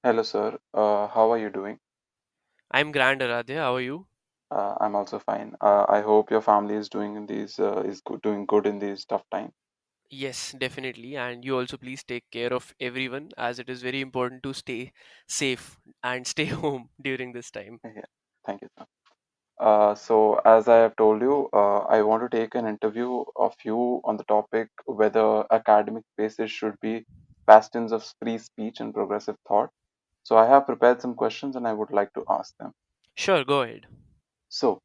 Hello, sir. How are you doing? I'm Grand Aradhya. How are you? I'm also fine. I hope your family is doing in these doing good in these tough times. Yes, definitely. And you also please take care of everyone as it is very important to stay safe and stay home during this time. Yeah, thank you, sir. So, as I have told you, I want to take an interview of you on the topic whether academic spaces should be bastions of free speech and progressive thought. So, I have prepared some questions and I would like to ask them. Sure, go ahead. So,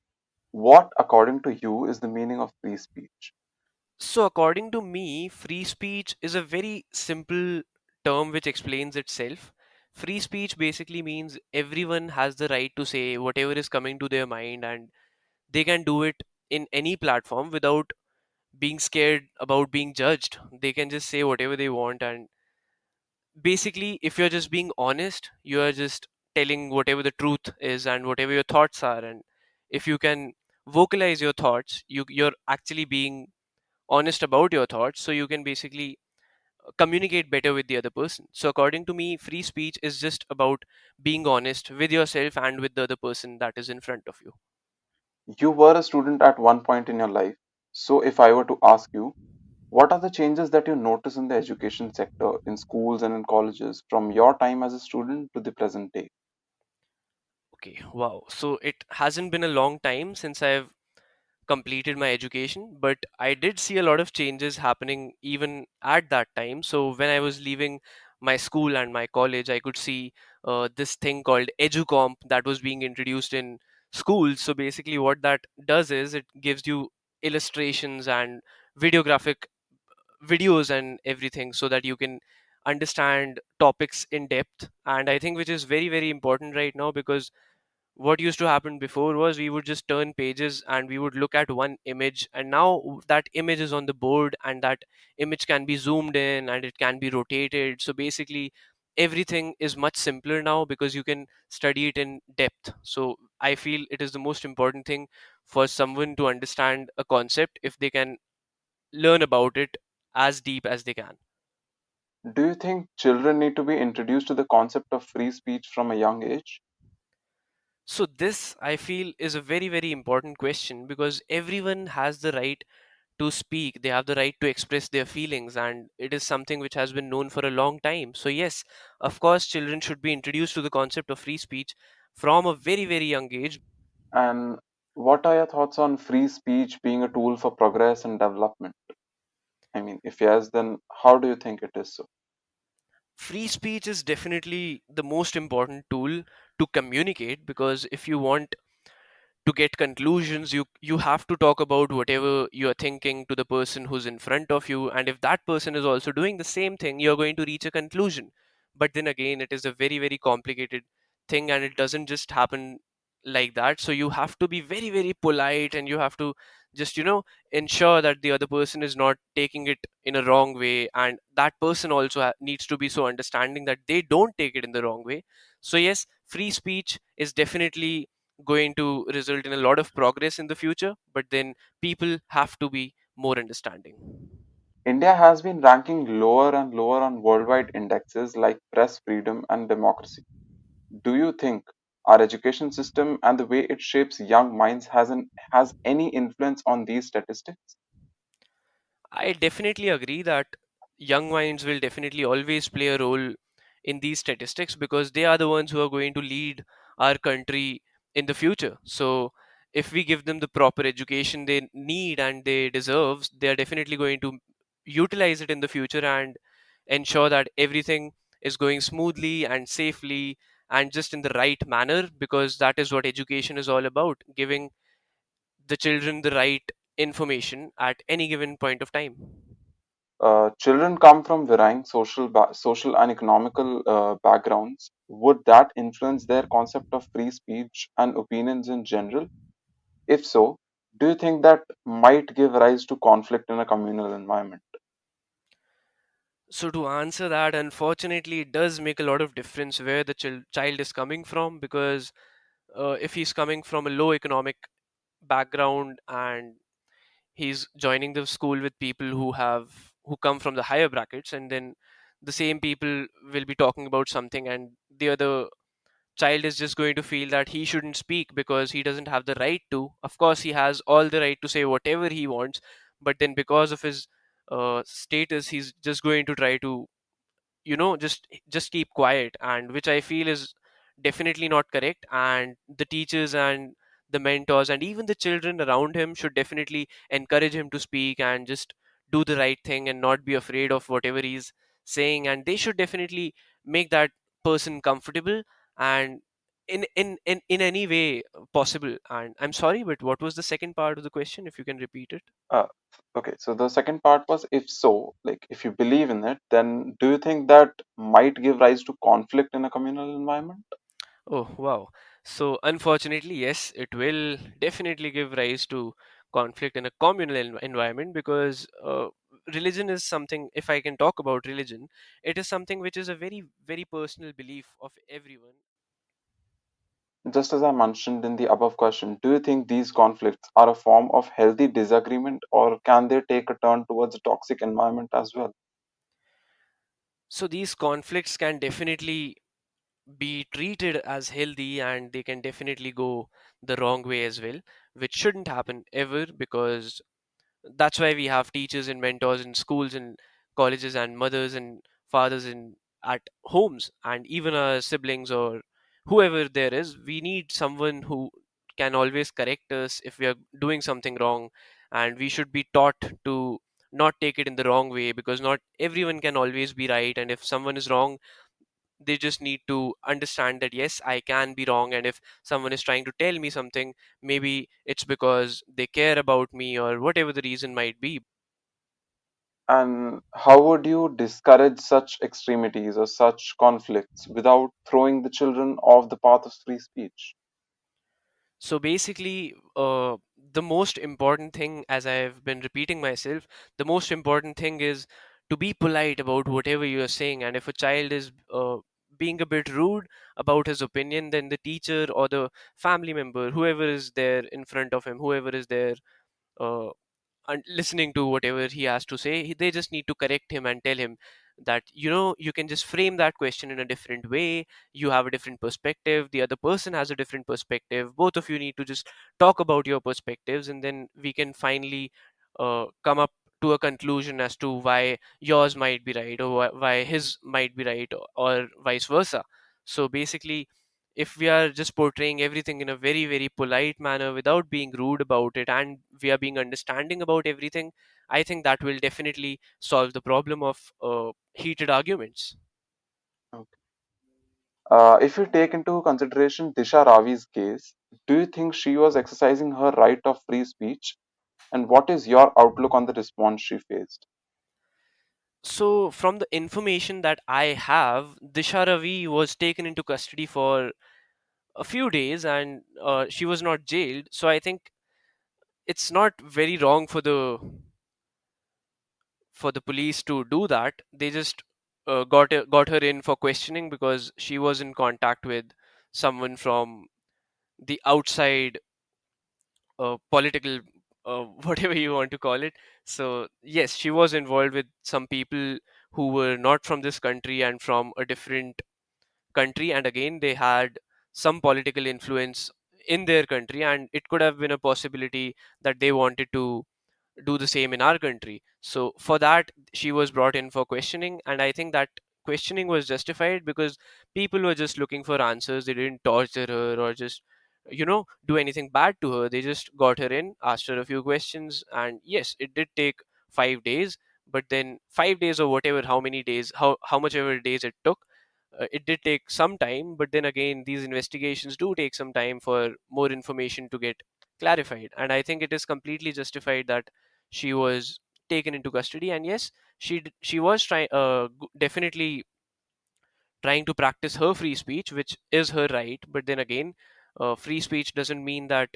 what, according to you, is the meaning of free speech? So, according to me, free speech is a very simple term which explains itself. Free speech basically means everyone has the right to say whatever is coming to their mind, and they can do it in any platform without being scared about being judged. They can just say whatever they want, and basically if you're just being honest, you are just telling whatever the truth is and whatever your thoughts are. And if you can vocalize your thoughts, you're actually being honest about your thoughts, so you can basically communicate better with the other person. So according to me, free speech is just about being honest with yourself and with the other person that is in front of you. You were a student at one point in your life. So, if I were to ask you, what are the changes that you notice in the education sector, in schools and in colleges, from your time as a student to the present day? Okay, wow. So it hasn't been a long time since I've completed my education, but I did see a lot of changes happening even at that time. So when I was leaving my school and my college, I could see this thing called EduComp that was being introduced in schools. So basically, what that does is it gives you illustrations and videographic videos and everything so that you can understand topics in depth. And I think which is very, very important right now, because what used to happen before was we would just turn pages and we would look at one image, and now that image is on the board and that image can be zoomed in and it can be rotated. So basically everything is much simpler now because you can study it in depth. So I feel it is the most important thing for someone to understand a concept if they can learn about it as deep as they can. Do you think children need to be introduced to the concept of free speech from a young age? So this I feel is a very, very important question, because everyone has the right to speak, they have the right to express their feelings, and it is something which has been known for a long time. So yes, of course children should be introduced to the concept of free speech from a very, very young age. And what are your thoughts on free speech being a tool for progress and development? I mean, if yes, then how do you think it is so? Free speech is definitely the most important tool to communicate, because if you want to get conclusions, you have to talk about whatever you are thinking to the person who's in front of you, and if that person is also doing the same thing, you're going to reach a conclusion. But then again, it is a very, very complicated thing, and it doesn't just happen like that. So you have to be very, very polite, and you have to just ensure that the other person is not taking it in a wrong way, and that person also needs to be so understanding that they don't take it in the wrong way. So yes, free speech is definitely going to result in a lot of progress in the future, but then people have to be more understanding. India has been ranking lower and lower on worldwide indexes like press freedom and democracy. Do you think our education system and the way it shapes young minds has any influence on these statistics? I definitely agree that young minds will definitely always play a role in these statistics, because they are the ones who are going to lead our country in the future. So if we give them the proper education they need and they deserve, they are definitely going to utilize it in the future and ensure that everything is going smoothly and safely and just in the right manner, because that is what education is all about, giving the children the right information at any given point of time. Children come from varying social and economical backgrounds. Would that influence their concept of free speech and opinions in general? If so, do you think that might give rise to conflict in a communal environment? So to answer that, unfortunately, it does make a lot of difference where the child is coming from, because if he's coming from a low economic background and he's joining the school with people who come from the higher brackets, and then the same people will be talking about something and the other child is just going to feel that he shouldn't speak because he doesn't have the right to. Of course, he has all the right to say whatever he wants, but then because of his status, he's just going to try to, just keep quiet, and which I feel is definitely not correct. And the teachers and the mentors and even the children around him should definitely encourage him to speak and just do the right thing and not be afraid of whatever he's saying, and they should definitely make that person comfortable and in any way possible. And I'm sorry, but what was the second part of the question, if you can repeat it? Uh, okay, so the second part was, if so, like if you believe in it, then do you think that might give rise to conflict in a communal environment? Oh, wow. So, unfortunately, yes, it will definitely give rise to conflict in a communal environment because religion is something, if I can talk about religion, it is something which is a very, very personal belief of everyone. Just as I mentioned in the above question, do you think these conflicts are a form of healthy disagreement, or can they take a turn towards a toxic environment as well? So, these conflicts can definitely be treated as healthy and they can definitely go the wrong way as well, which shouldn't happen ever because that's why we have teachers and mentors in schools and colleges and mothers and fathers in at homes and even our siblings or whoever there is. We need someone who can always correct us if we are doing something wrong, and we should be taught to not take it in the wrong way because not everyone can always be right, and if someone is wrong, they just need to understand that yes, I can be wrong, and if someone is trying to tell me something, maybe it's because they care about me or whatever the reason might be. And how would you discourage such extremities or such conflicts without throwing the children off the path of free speech? So basically, the most important thing, as I've been repeating myself, the most important thing is to be polite about whatever you are saying. And if a child is being a bit rude about his opinion, then the teacher or the family member, whoever is there in front of him, whoever is there uh, and listening to whatever he has to say, they just need to correct him and tell him that you can just frame that question in a different way. You have a different perspective, the other person has a different perspective, both of you need to just talk about your perspectives, and then we can finally come up to a conclusion as to why yours might be right or why his might be right, or vice versa. So basically, if we are just portraying everything in a very very polite manner without being rude about it, and we are being understanding about everything, I think that will definitely solve the problem of heated arguments. Okay. If you take into consideration Disha Ravi's case, do you think she was exercising her right of free speech? And what is your outlook on the response she faced? So from the information that I have, Disha Ravi was taken into custody for a few days, and she was not jailed, so I think it's not very wrong for the police to do that. They just got her in for questioning because she was in contact with someone from the outside political whatever you want to call it. So yes, she was involved with some people who were not from this country and from a different country, and again they had some political influence in their country, and it could have been a possibility that they wanted to do the same in our country. So for that, she was brought in for questioning, and I think that questioning was justified because people were just looking for answers. They didn't torture her or just do anything bad to her. They just got her in, asked her a few questions, and yes, it did take 5 days. But then 5 days or whatever, how many days, how much ever days it took, it did take some time. But then again, these investigations do take some time for more information to get clarified, and I think it is completely justified that she was taken into custody. And yes, she was trying definitely trying to practice her free speech, which is her right. But then again, free speech doesn't mean that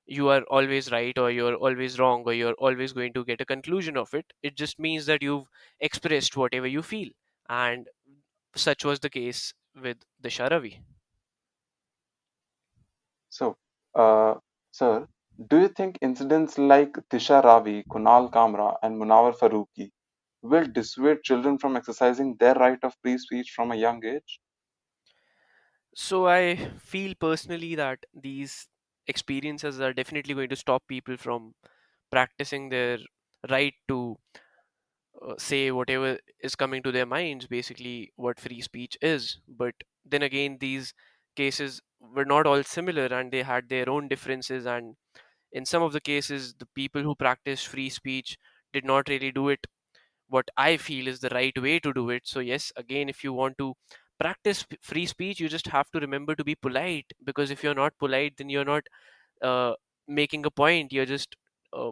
you are always right or you're always wrong or you're always going to get a conclusion of it. It just means that you've expressed whatever you feel, and such was the case with the Sharavi. So, sir, do you think incidents like Disha Ravi, Kunal Kamra, and Munawar Faruqui will dissuade children from exercising their right of free speech from a young age? So I feel personally that these experiences are definitely going to stop people from practicing their right to say whatever is coming to their minds, basically what free speech is. But then again, these cases were not all similar and they had their own differences. And in some of the cases, the people who practiced free speech did not really do it what I feel is the right way to do it. So, yes, again, if you want to practice free speech, you just have to remember to be polite, because if you're not polite, then you're not uh, making a point. You're just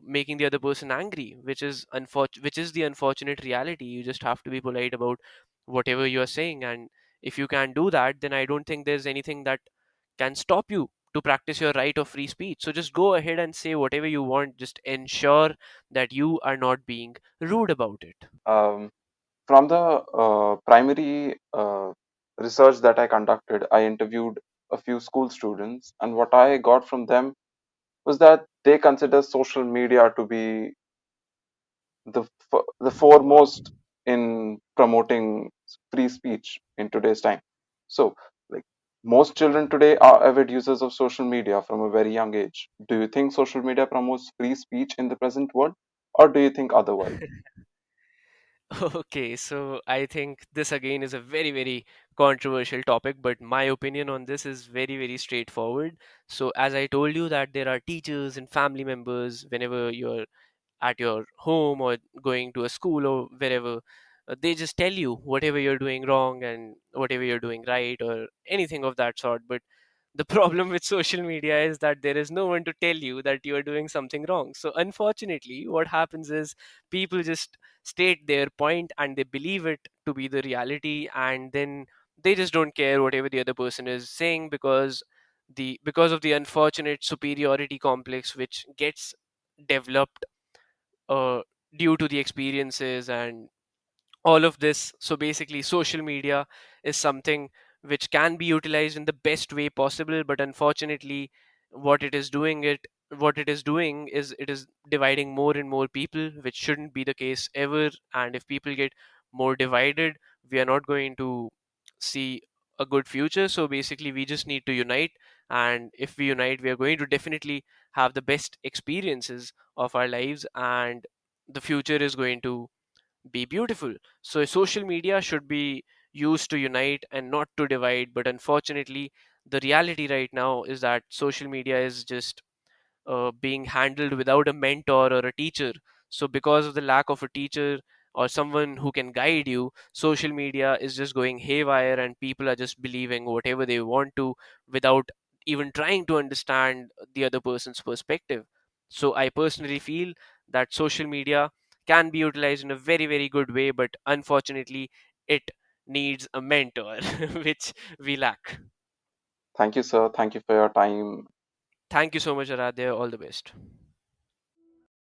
making the other person angry, which is the unfortunate reality. You just have to be polite about whatever you are saying, and if you can do that, then I don't think there's anything that can stop you to practice your right of free speech. So just go ahead and say whatever you want. Just ensure that you are not being rude about it. Um, from the primary research that I conducted, I interviewed a few school students, and what I got from them was that they consider social media to be the foremost in promoting free speech in today's time. So, like, most children today are avid users of social media from a very young age. Do you think social media promotes free speech in the present world, or do you think otherwise? Okay, so I think this again is a very, very controversial topic, but my opinion on this is very, very straightforward. So, as I told you, that there are teachers and family members whenever you're at your home or going to a school or wherever, they just tell you whatever you're doing wrong and whatever you're doing right or anything of that sort. But the problem with social media is that there is no one to tell you that you are doing something wrong. So unfortunately, what happens is people just state their point and they believe it to be the reality, and then they just don't care whatever the other person is saying, because of the unfortunate superiority complex which gets developed uh, due to the experiences and all of this. So basically, social media is something which can be utilized in the best way possible, but unfortunately, what it is doing it what it is doing is it is dividing more and more people, which shouldn't be the case ever. And if people get more divided, we are not going to see a good future. So basically, we just need to unite, and if we unite, we are going to definitely have the best experiences of our lives, and the future is going to be beautiful. So social media should be used to unite and not to divide. But unfortunately, the reality right now is that social media is just being handled without a mentor or a teacher. So, because of the lack of a teacher or someone who can guide you, social media is just going haywire and people are just believing whatever they want to without even trying to understand the other person's perspective. So, I personally feel that social media can be utilized in a very, very good way, but unfortunately, it needs a mentor, which we lack. Thank you, sir. Thank you for your time. Thank you so much, Aradhya. All the best.